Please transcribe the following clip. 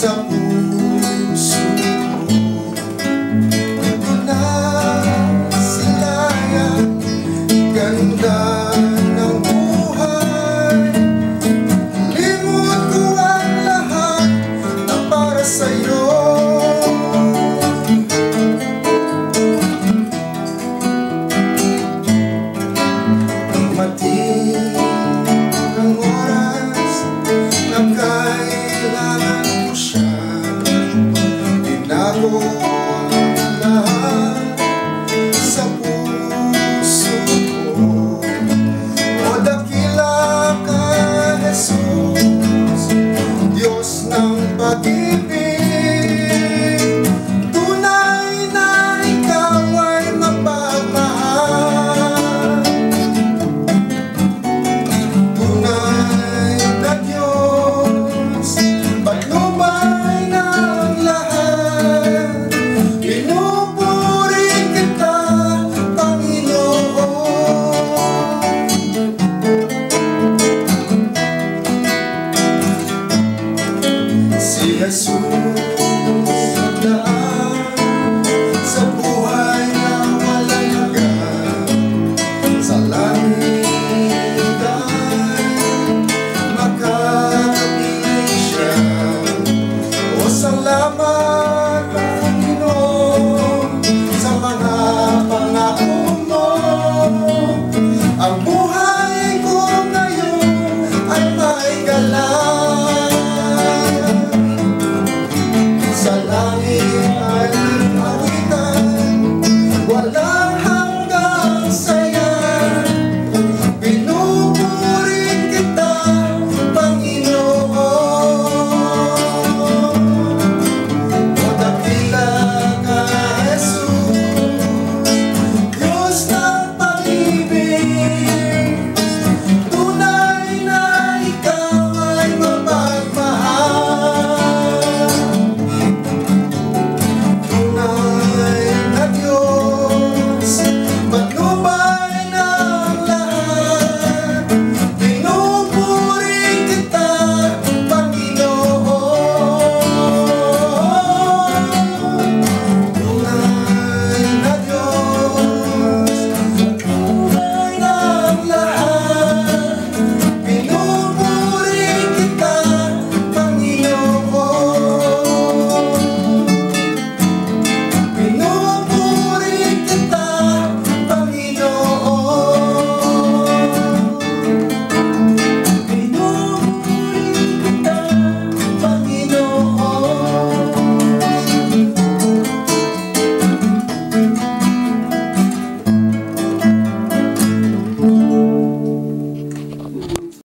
sa puso ko. Ito na silayan, ganda ng buhay. Limot ko ang lahat na para sa'yo. Dumating ang oras na kailangan ko siya. Tinago lahat sa puso ko. O dakila ka, Jesus, Diyos ng pag-ibig. Tunay na ikaw ay mapagmahal. Tunay na Diyos, patnubay na ang lahat. Pinupuri kita, Panginoon. Si Jesus